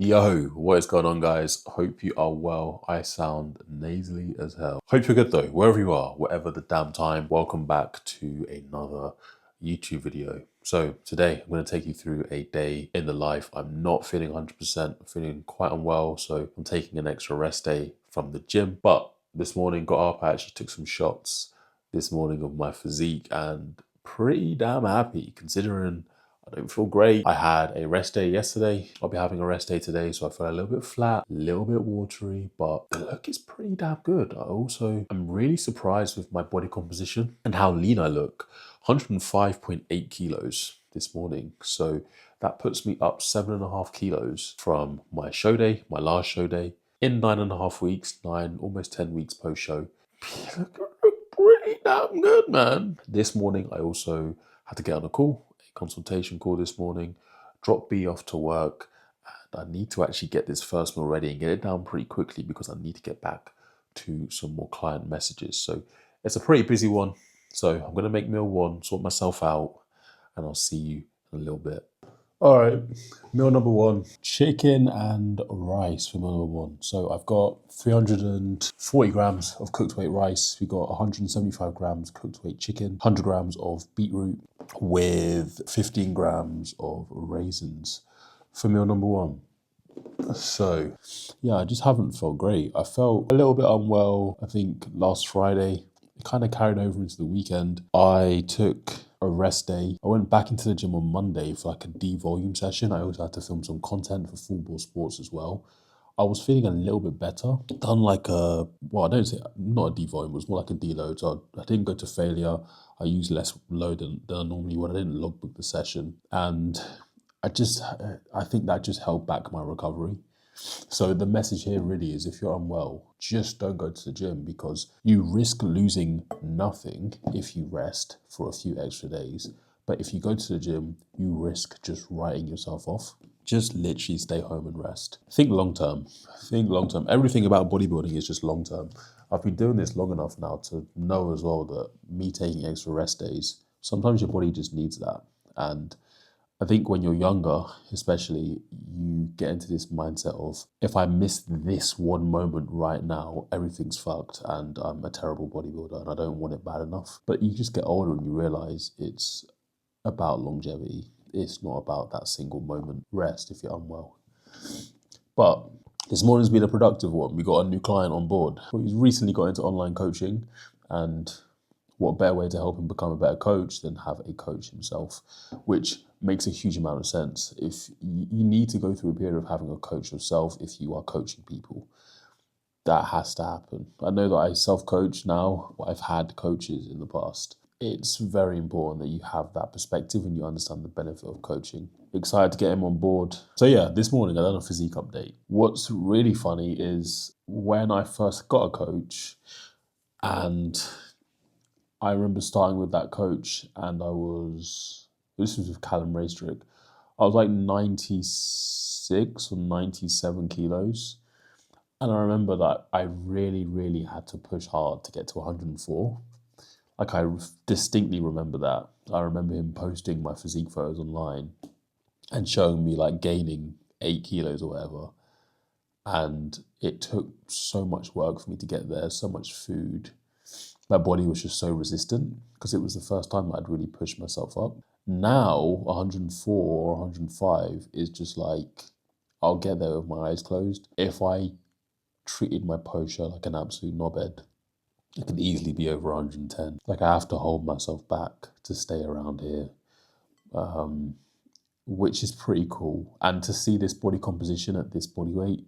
Yo, what is going on, guys? Hope you are well. I sound nasally as hell. Hope you're good though, wherever you are, whatever the damn time. Welcome back to another YouTube video. So today I'm going to take you through a day in the life. I'm not feeling 100%, I'm feeling quite unwell, so I'm taking an extra rest day from the gym. But this morning, got up, I actually took some shots this morning of my physique and pretty damn happy considering I don't feel great. I had a rest day yesterday. I'll be having a rest day today, so I feel a little bit flat, a little bit watery, but the look is pretty damn good. I'm really surprised with my body composition and how lean I look. 105.8 kilos this morning. So that puts me up 7.5 kilos from my show day, my last show day, in 9.5 weeks, almost 10 weeks post show. Look pretty damn good, man. This morning, I also had to get on a call. Consultation call this morning, drop B off to work, and I need to actually get this first meal ready and get it down pretty quickly because I need to get back to some more client messages. So it's a pretty busy one. So I'm going to make meal one, sort myself out, and I'll see you in a little bit. All right, meal number one, chicken and rice for meal number one. So I've got 340 grams of cooked weight rice. We've got 175 grams cooked weight chicken, 100 grams of beetroot with 15 grams of raisins for meal number one. So yeah, I just haven't felt great. I felt a little bit unwell, I think last Friday. It kind of carried over into the weekend. I took a rest day. I went back into the gym on Monday for like a D-volume session. I also had to film some content for Full Ball Sports as well. I was feeling a little bit better. Done like a, well, I don't say, not a D-volume, it was more like a deload. So I didn't go to failure. I used less load than I normally would. I didn't logbook the session. And I think that just held back my recovery. So the message here really is if you're unwell, just don't go to the gym because you risk losing nothing if you rest for a few extra days. But if you go to the gym, you risk just writing yourself off. Just literally stay home and rest. Think long term. Everything about bodybuilding is just long term. I've been doing this long enough now to know as well that me taking extra rest days, sometimes your body just needs that. And I think when you're younger, especially, you get into this mindset of, if I miss this one moment right now, everything's fucked and I'm a terrible bodybuilder and I don't want it bad enough. But you just get older and you realize it's about longevity. It's not about that single moment rest if you're unwell. But this morning's been a productive one. We got a new client on board. He's recently got into online coaching, and what better way to help him become a better coach than have a coach himself, which makes a huge amount of sense. If you need to go through a period of having a coach yourself, if you are coaching people, that has to happen. I know that I self-coach now. I've had coaches in the past. It's very important that you have that perspective and you understand the benefit of coaching. Excited to get him on board. So yeah, this morning I done a physique update. What's really funny is when I first got a coach, and I remember starting with that coach, and this was with Callum Raystrick. I was like 96 or 97 kilos. And I remember that I really, really had to push hard to get to 104. Like, I distinctly remember that. I remember him posting my physique photos online and showing me like gaining 8 kilos or whatever. And it took so much work for me to get there, so much food. My body was just so resistant because it was the first time I'd really pushed myself up. Now, 104 or 105 is just like, I'll get there with my eyes closed. If I treated my posture like an absolute knobhead, it could easily be over 110. Like, I have to hold myself back to stay around here, which is pretty cool. And to see this body composition at this body weight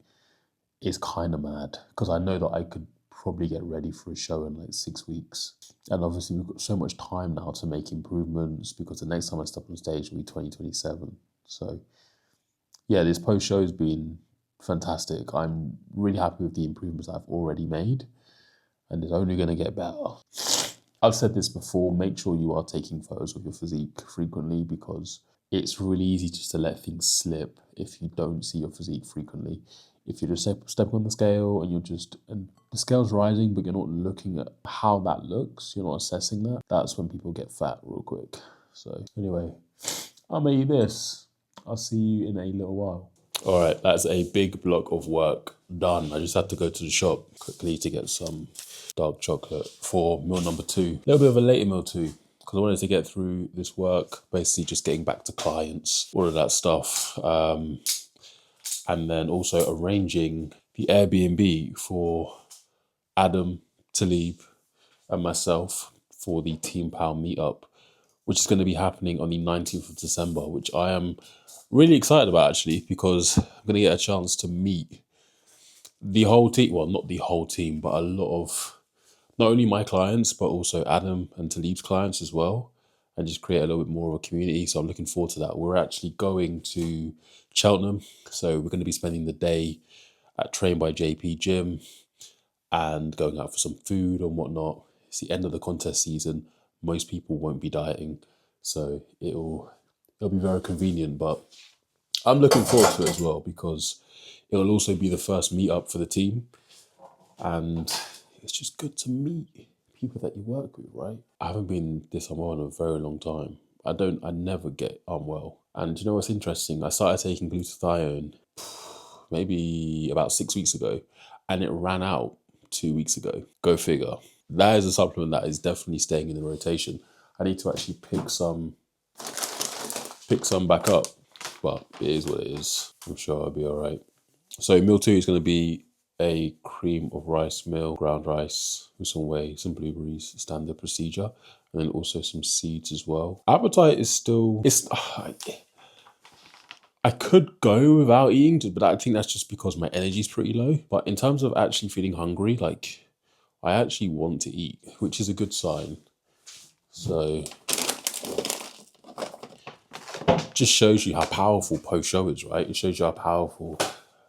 is kind of mad because I know that I could probably get ready for a show in like 6 weeks. And obviously we've got so much time now to make improvements because the next time I step on stage will be 2027. So yeah, this post-show has been fantastic. I'm really happy with the improvements I've already made, and it's only going to get better. I've said this before, make sure you are taking photos of your physique frequently because it's really easy just to let things slip if you don't see your physique frequently. If you're just stepping on the scale and the scale's rising, but you're not looking at how that looks, you're not assessing that, that's when people get fat real quick. So anyway, I'm gonna eat this. I'll see you in a little while. All right, that's a big block of work done. I just had to go to the shop quickly to get some dark chocolate for meal number 2. A little bit of a later meal too, because I wanted to get through this work, basically just getting back to clients, all of that stuff. And then also arranging the Airbnb for Adam, Talib, and myself for the Team Power meetup, which is going to be happening on the 19th of December, which I am really excited about actually, because I'm going to get a chance to meet the whole team. Well, not the whole team, but a lot of not only my clients, but also Adam and Talib's clients as well, and just create a little bit more of a community. So I'm looking forward to that. We're actually going to Cheltenham. So we're going to be spending the day at Train by JP Gym and going out for some food and whatnot. It's the end of the contest season. Most people won't be dieting, so it'll be very convenient. But I'm looking forward to it as well, because it'll also be the first meetup for the team, and it's just good to meet people that you work with, right? I haven't been this unwell in a very long time. I never get unwell. And you know what's interesting? I started taking glutathione maybe about 6 weeks ago, and it ran out 2 weeks ago. Go figure. That is a supplement that is definitely staying in the rotation. I need to actually pick some back up, but it is what it is. I'm sure I'll be all right. So meal 2 is going to be a cream of rice meal, ground rice with some whey, some blueberries, standard procedure, and then also some seeds as well. Appetite is still, I could go without eating, but I think that's just because my energy is pretty low. But in terms of actually feeling hungry, like I actually want to eat, which is a good sign. So just shows you how powerful post-show is, right? It shows you how powerful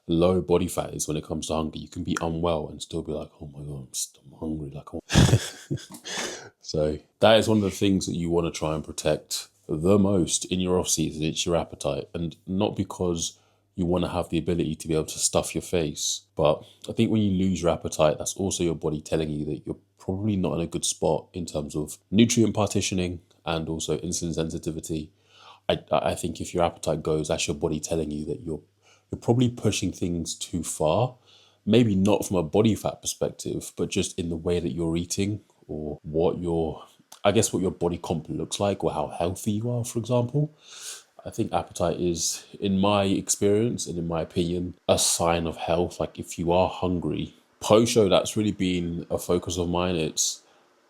low body fat is when it comes to hunger. You can be unwell and still be like, oh my God, I'm hungry. So that is one of the things that you want to try and protect the most in your off season. It's your appetite, and not because you want to have the ability to be able to stuff your face. But I think when you lose your appetite, that's also your body telling you that you're probably not in a good spot in terms of nutrient partitioning and also insulin sensitivity. I think if your appetite goes, that's your body telling you that you're probably pushing things too far. Maybe not from a body fat perspective, but just in the way that you're eating, or what your body comp looks like, or how healthy you are, for example. I think appetite is, in my experience and in my opinion, a sign of health. Like if you are hungry, post-show, that's really been a focus of mine. It's,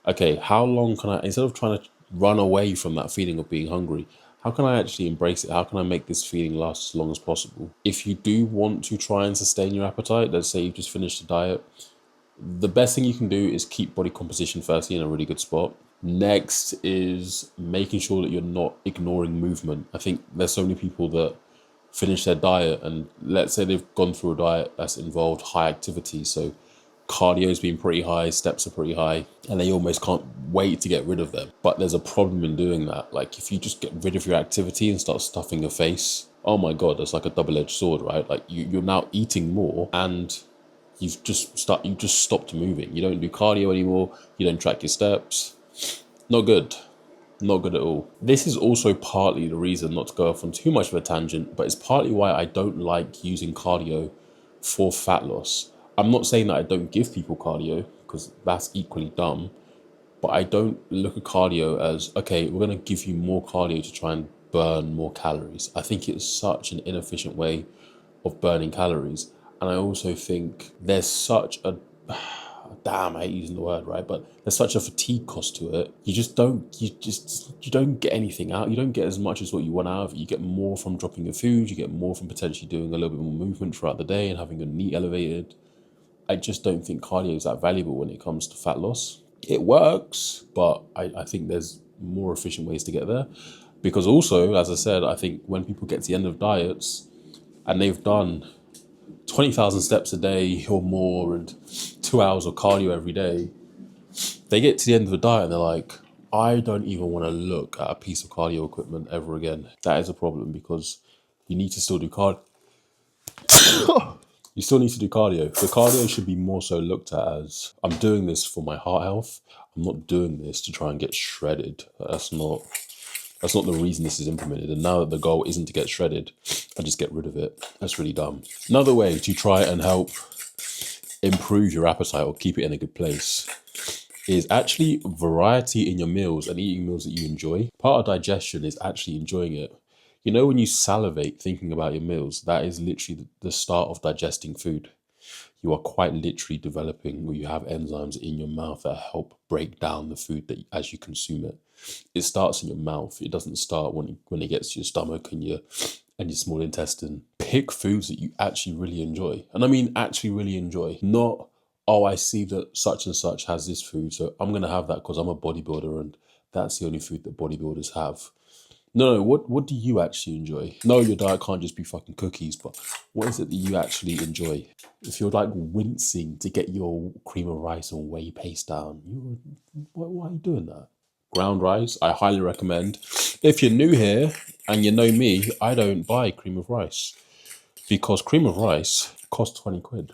okay, how long can I, instead of trying to run away from that feeling of being hungry, how can I actually embrace it? How can I make this feeling last as long as possible? If you do want to try and sustain your appetite, let's say you've just finished a diet, the best thing you can do is keep body composition firstly in a really good spot. Next is making sure that you're not ignoring movement. I think there's so many people that finish their diet, and let's say they've gone through a diet that's involved high activity. So cardio's been pretty high, steps are pretty high, and they almost can't wait to get rid of them. But there's a problem in doing that. Like if you just get rid of your activity and start stuffing your face, oh my God, that's like a double-edged sword, right? Like you're now eating more, and you've just stopped moving. You don't do cardio anymore. You don't track your steps. Not good. Not good at all. This is also partly the reason, not to go off on too much of a tangent, but it's partly why I don't like using cardio for fat loss. I'm not saying that I don't give people cardio, because that's equally dumb, but I don't look at cardio as, okay, we're going to give you more cardio to try and burn more calories. I think it's such an inefficient way of burning calories. And I also think there's such a, damn, I hate using the word, right? But there's such a fatigue cost to it. You don't get anything out. You don't get as much as what you want out of it. You get more from dropping your food. You get more from potentially doing a little bit more movement throughout the day and having your knee elevated. I just don't think cardio is that valuable when it comes to fat loss. It works, but I think there's more efficient ways to get there. Because also, as I said, I think when people get to the end of diets and they've done 20,000 steps a day or more and 2 hours of cardio every day, they get to the end of the diet and they're like, I don't even want to look at a piece of cardio equipment ever again. That is a problem, because you need to still do cardio. You still need to do cardio. The cardio should be more so looked at as, I'm doing this for my heart health. I'm not doing this to try and get shredded. That's not That's not the reason this is implemented. And now that the goal isn't to get shredded, I just get rid of it. That's really dumb. Another way to try and help improve your appetite or keep it in a good place is actually variety in your meals and eating meals that you enjoy. Part of digestion is actually enjoying it. You know, when you salivate thinking about your meals, that is literally the start of digesting food. You are quite literally developing, where you have enzymes in your mouth that help break down the food that as you consume it. It starts in your mouth. It doesn't start when it gets to your stomach and your small intestine. Pick foods that you actually really enjoy. And I mean actually really enjoy. Not, oh, I see that such and such has this food, so I'm going to have that because I'm a bodybuilder and that's the only food that bodybuilders have. No, what do you actually enjoy? No, your diet can't just be fucking cookies, but what is it that you actually enjoy? If you're like wincing to get your cream of rice and whey paste down, why are you doing that? Ground rice, I highly recommend. If you're new here and you know me, I don't buy cream of rice because cream of rice costs 20 quid.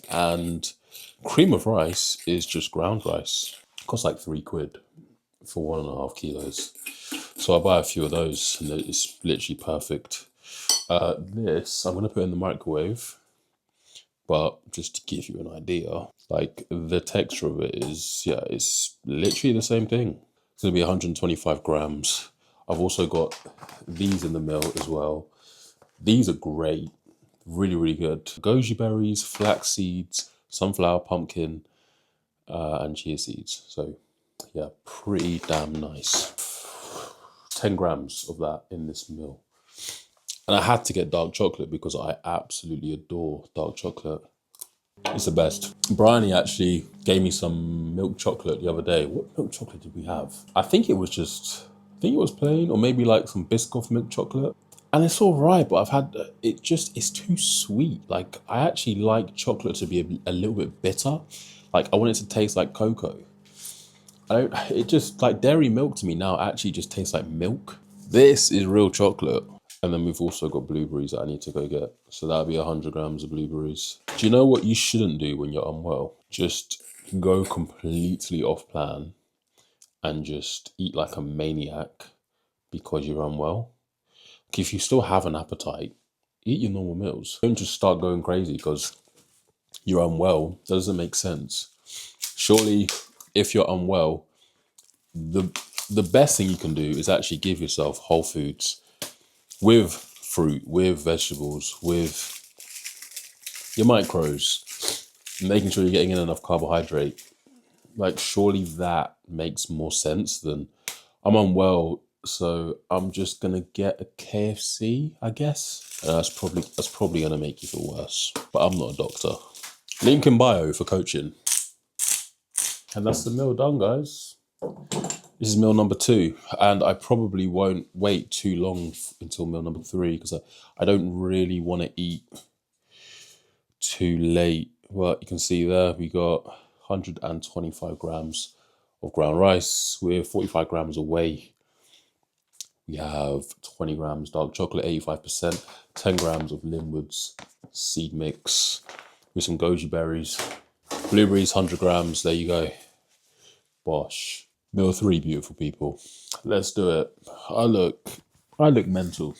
And cream of rice is just ground rice. It costs like 3 quid for 1.5 kilos. So I buy a few of those and it's literally perfect. This, I'm going to put in the microwave, but just to give you an idea, like the texture of it is, yeah, it's literally the same thing. It's going to be 125 grams. I've also got these in the mill as well. These are great. Really, really good. Goji berries, flax seeds, sunflower, pumpkin, and chia seeds. So yeah, pretty damn nice. 10 grams of that in this meal. And I had to get dark chocolate because I absolutely adore dark chocolate. It's the best. Bryony actually gave me some milk chocolate the other day. What milk chocolate did we have? I think it was plain, or maybe like some Biscoff milk chocolate. And it's all right, but I've had, it's too sweet. Like, I actually like chocolate to be a little bit bitter. Like, I want it to taste like cocoa. It just, like dairy milk to me now actually just tastes like milk. This is real chocolate. And then we've also got blueberries that I need to go get. So that'll be 100 grams of blueberries. Do you know what you shouldn't do when you're unwell? Just go completely off plan and just eat like a maniac because you're unwell. Like if you still have an appetite, eat your normal meals. Don't just start going crazy because you're unwell. That doesn't make sense. Surely, if you're unwell, the best thing you can do is actually give yourself whole foods with fruit, with vegetables, with your micros, making sure you're getting in enough carbohydrate. Like, surely that makes more sense than I'm unwell, so I'm just gonna get a KFC, I guess. That's probably gonna make you feel worse. But I'm not a doctor. Link in bio for coaching. And that's the meal done, guys. This is meal number 2, and I probably won't wait too long until meal number 3 because I don't really want to eat too late. Well, you can see there we got 125 grams of ground rice with 45 grams of whey. We have 20 grams dark chocolate, 85%, 10 grams of Linwood's seed mix with some goji berries, blueberries, 100 grams. There you go. Bosh. Meal 3, beautiful people. Let's do it. I look mental.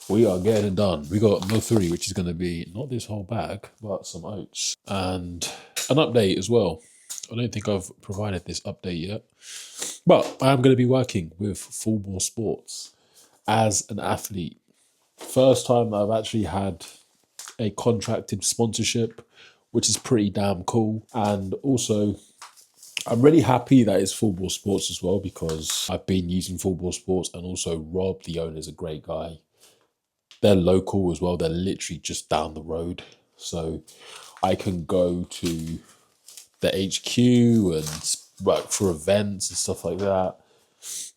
We are getting it done. We got meal 3, which is going to be not this whole bag, but some oats and an update as well. I don't think I've provided this update yet, but I am going to be working with Full Bore Sports as an athlete. First time that I've actually had a contracted sponsorship, which is pretty damn cool. And also, I'm really happy that it's Full Bore Sports as well because I've been using Full Bore Sports, and also Rob, the owner, is a great guy. They're local as well. They're literally just down the road. So I can go to the HQ and work for events and stuff like that.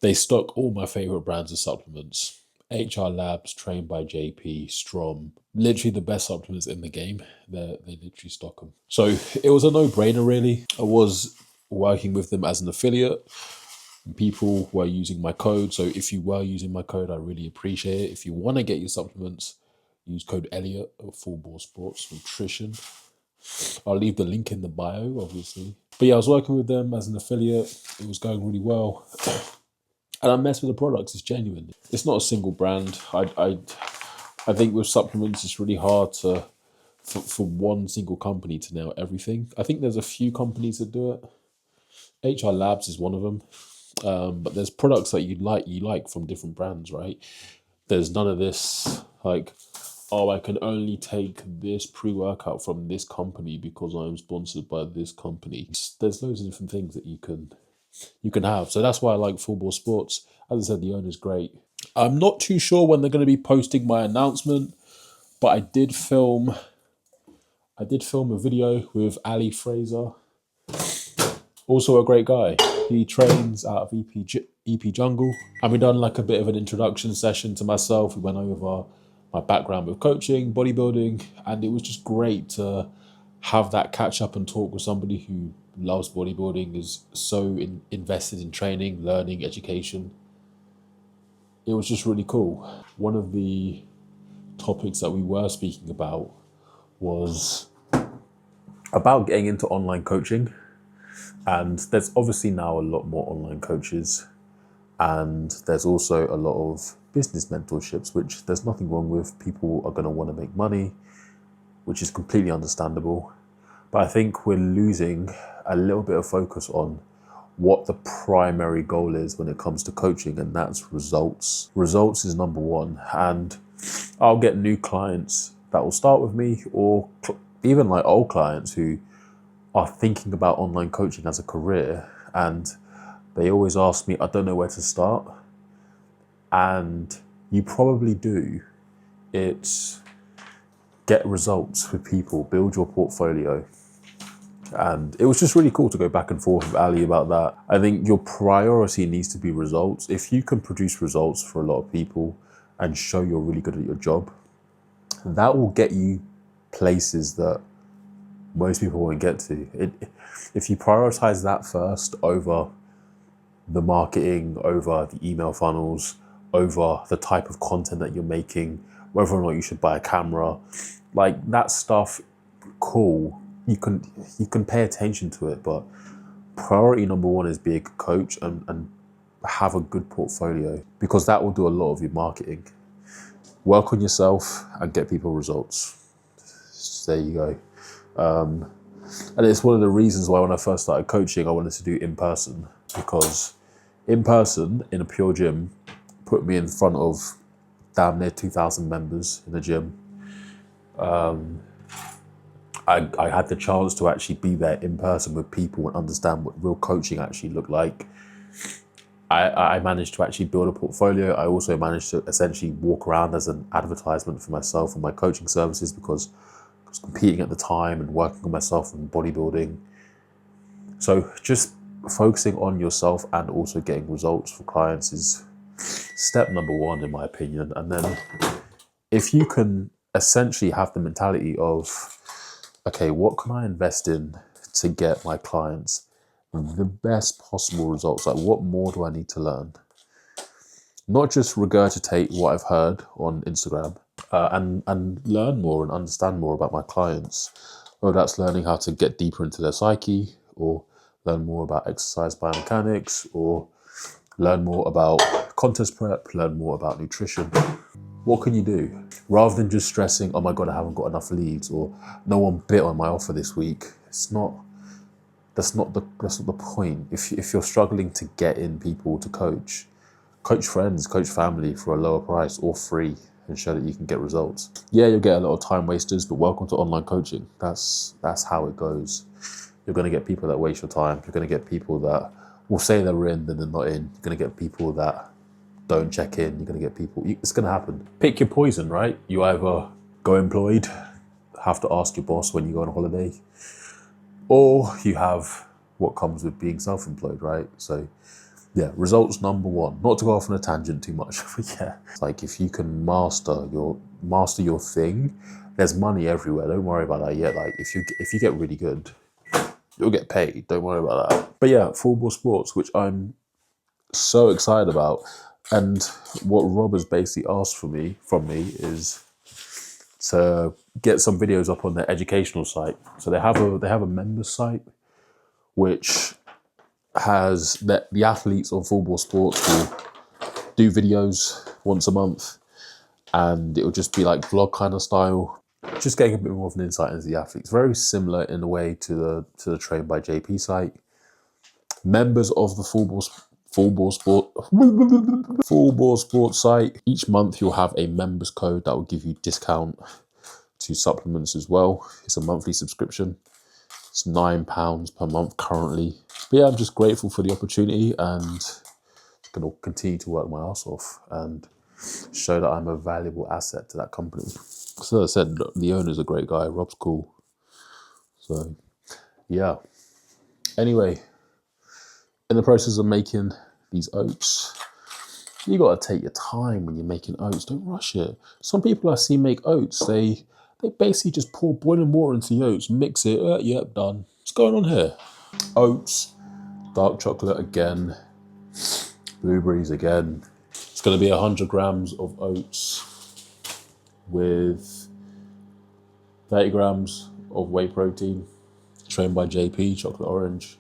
They stock all my favorite brands of supplements. HR Labs, trained by JP, Strom, literally the best supplements in the game. They literally stock them. So it was a no-brainer, really. I was working with them as an affiliate. People were using my code. So if you were using my code, I really appreciate it. If you want to get your supplements, use code Elliot at Full Bore Sports Nutrition. I'll leave the link in the bio, obviously. But yeah, I was working with them as an affiliate. It was going really well. And I mess with the products. It's genuine. It's not a single brand. I think with supplements, it's really hard for one single company to nail everything. I think there's a few companies that do it. HR Labs is one of them. But there's products that you like from different brands, right? There's none of this like, oh, I can only take this pre-workout from this company because I'm sponsored by this company. There's loads of different things that you can have. So that's why I like Full Ball Sports. As I said, the owner's great. I'm not too sure when they're going to be posting my announcement, but I did film a video with Ali Fraser, also a great guy. He trains out of EP Jungle. And we done like a bit of an introduction session to myself. We went over my background with coaching, bodybuilding, and it was just great to have that catch up and talk with somebody who loves bodybuilding, is so invested in training, learning, education. It was just really cool. One of the topics that we were speaking about was about getting into online coaching. And there's obviously now a lot more online coaches, and there's also a lot of business mentorships, which there's nothing wrong with. People are going to want to make money, which is completely understandable. But I think we're losing a little bit of focus on what the primary goal is when it comes to coaching, and that's results. Results is number one. And I'll get new clients that will start with me, or even like old clients who are thinking about online coaching as a career, and they always ask me, I don't know where to start. And you probably do. It's get results with people, build your portfolio. And it was just really cool to go back and forth with Ali about that. I think your priority needs to be results. If you can produce results for a lot of people and show you're really good at your job, that will get you places that most people won't get to. If you prioritize that first over the marketing, over the email funnels, over the type of content that you're making, whether or not you should buy a camera, like that stuff, cool. You can pay attention to it, but priority number one is be a good coach and have a good portfolio, because that will do a lot of your marketing. Work on yourself and get people results. So there you go. And it's one of the reasons why when I first started coaching, I wanted to do in person, because in person in a pure gym put me in front of damn near 2,000 members in the gym. I had the chance to actually be there in person with people and understand what real coaching actually looked like. I managed to actually build a portfolio. I also managed to essentially walk around as an advertisement for myself and my coaching services, because I was competing at the time and working on myself in bodybuilding. So just focusing on yourself and also getting results for clients is step number one, in my opinion. And then if you can essentially have the mentality of, okay, what can I invest in to get my clients the best possible results? Like, what more do I need to learn? Not just regurgitate what I've heard on Instagram, and learn more and understand more about my clients. Whether that's learning how to get deeper into their psyche, or learn more about exercise biomechanics, or learn more about contest prep, learn more about nutrition. What can you do? Rather than just stressing, oh my God, I haven't got enough leads, or no one bit on my offer this week. That's not the point. If you're struggling to get in people to coach friends, coach family for a lower price or free, and show that you can get results. Yeah, you'll get a lot of time wasters, but welcome to online coaching. That's how it goes. You're going to get people that waste your time. You're going to get people that will say they're in, then they're not in. You're going to get people that don't check in. You're going to get people. It's going to happen. Pick your poison, right? You either go employed, have to ask your boss when you go on holiday, or you have what comes with being self-employed, right? So yeah, results number one. Not to go off on a tangent too much, but yeah, like if you can master your thing, there's money everywhere. Don't worry about that yet. Like if you get really good, you'll get paid. Don't worry about that. But yeah, Full Ball Sports, which I'm so excited about, and what Rob has basically asked from me is to get some videos up on their educational site. So they have a members site, which has that the athletes on Full Ball Sports will do videos once a month, and it'll just be like vlog kind of style, just getting a bit more of an insight into the athletes. Very similar in a way to the Train by JP site. Members of the Full Ball Sports site, each month you'll have a members code that will give you discount to supplements as well. It's a monthly subscription. It's £9 per month currently. But yeah, I'm just grateful for the opportunity and going to continue to work my ass off and show that I'm a valuable asset to that company. So as I said, the owner's a great guy. Rob's cool. So yeah. Anyway, in the process of making these oats, you got to take your time when you're making oats. Don't rush it. Some people I see make oats, they basically just pour boiling water into the oats, mix it, yep, done. What's going on here? Oats, dark chocolate again, blueberries again. It's going to be 100 grams of oats with 30 grams of whey protein, Trained by JP, chocolate orange.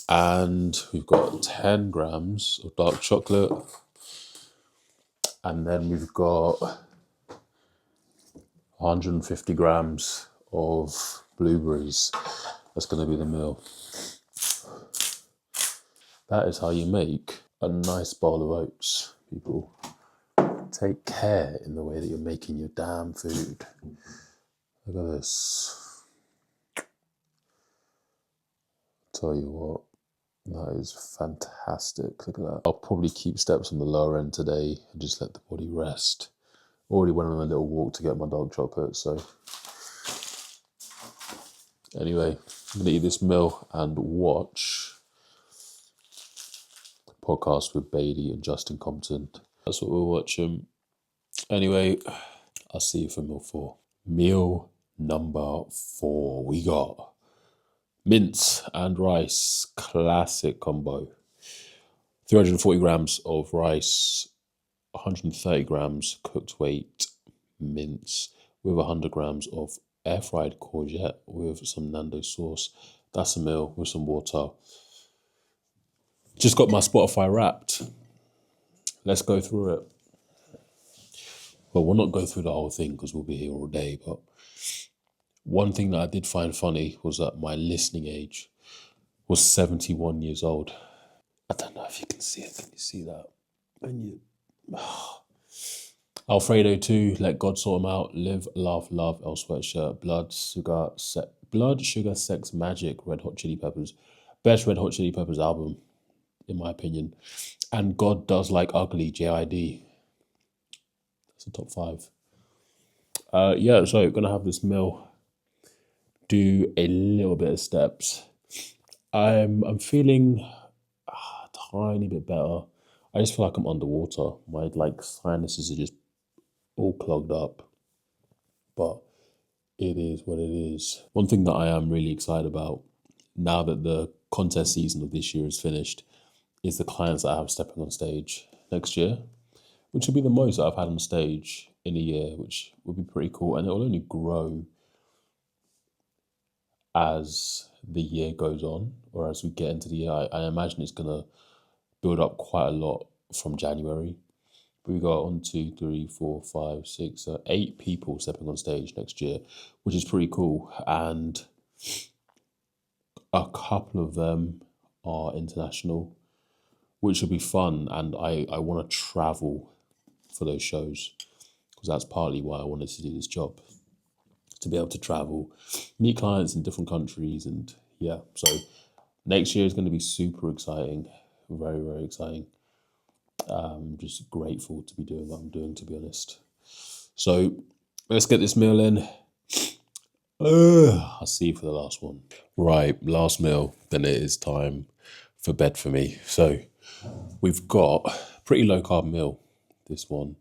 And we've got 10 grams of dark chocolate. And then we've got 150 grams of blueberries. That's going to be the meal. That is how you make a nice bowl of oats, people. Take care in the way that you're making your damn food. Look at this. Tell you what, that is fantastic. Look at that. I'll probably keep steps on the lower end today and just let the body rest. Already went on a little walk to get my dark chocolate, so. Anyway, I'm gonna eat this meal and watch the podcast with Beatty and Justin Compton. That's what we're watching. Anyway, I'll see you for meal 4. Meal number 4, we got mince and rice, classic combo. 340 grams of rice, 130 grams cooked weight mince with 100 grams of air fried courgette with some Nando sauce. That's a meal with some water. Just got my Spotify Wrapped. Let's go through it. Well, we'll not go through the whole thing because we'll be here all day, but one thing that I did find funny was that my listening age was 71 years old. I don't know if you can see it. Can you see that? And you... Alfredo 2, Let God Sort 'Em Out, Live, Laugh, Love, El Sweatshirt, Blood, Sugar, Sex, Magic, Red Hot Chili Peppers. Best Red Hot Chili Peppers album, in my opinion. And God Does Like Ugly, JID. That's the top 5. Yeah, so going to have this meal. Do a little bit of steps. I'm feeling a tiny bit better. I just feel like I'm underwater. My sinuses are just all clogged up. But it is what it is. One thing that I am really excited about now that the contest season of this year is finished is the clients that I have stepping on stage next year, which will be the most that I've had on stage in a year, which would be pretty cool. And it will only grow as the year goes on, or as we get into the year. I imagine it's going to build up quite a lot from January. But we got 1, 2, 3, 4, 5, 6, 8 people stepping on stage next year, which is pretty cool. And a couple of them are international, which will be fun. And I want to travel for those shows because that's partly why I wanted to do this job, to be able to travel, meet clients in different countries. And yeah, so next year is going to be super exciting, very, very exciting. I'm just grateful to be doing what I'm doing, to be honest. So let's get this meal in. I'll see you for the last one. Right, last meal, then it is time for bed for me. So we've got a pretty low carb meal, this one,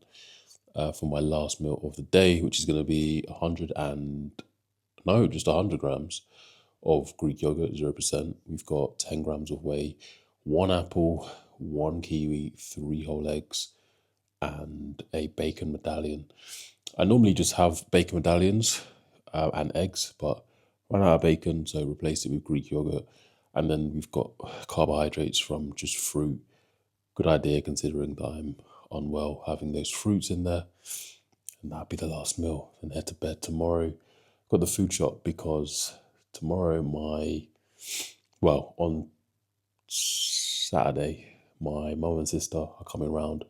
for my last meal of the day, which is going to be 100 grams of Greek yogurt, 0%. We've got 10 grams of whey, 1 apple, 1 kiwi, 3 whole eggs, and a bacon medallion. I normally just have bacon medallions and eggs, but ran out of bacon, so replaced it with Greek yogurt. And then we've got carbohydrates from just fruit. Good idea considering that I'm unwell, having those fruits in there. And that'll be the last meal. Then head to bed tomorrow. Got the food shop because tomorrow on Saturday, my mum and sister are coming round.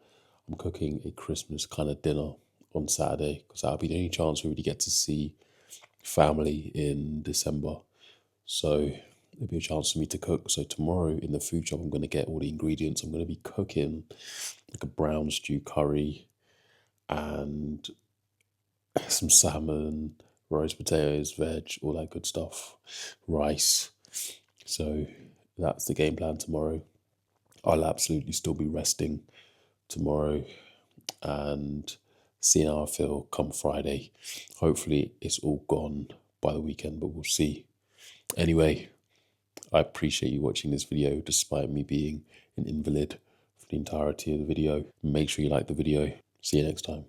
I'm cooking a Christmas kind of dinner on Saturday because that'll be the only chance we really get to see family in December. So there'll be a chance for me to cook. So tomorrow in the food shop, I'm going to get all the ingredients. I'm going to be cooking like a brown stew curry and some salmon, roast potatoes, veg, all that good stuff, rice. So that's the game plan tomorrow. I'll absolutely still be resting tomorrow and seeing how I feel come Friday. Hopefully it's all gone by the weekend, but we'll see. Anyway, I appreciate you watching this video despite me being an invalid for the entirety of the video. Make sure you like the video. See you next time.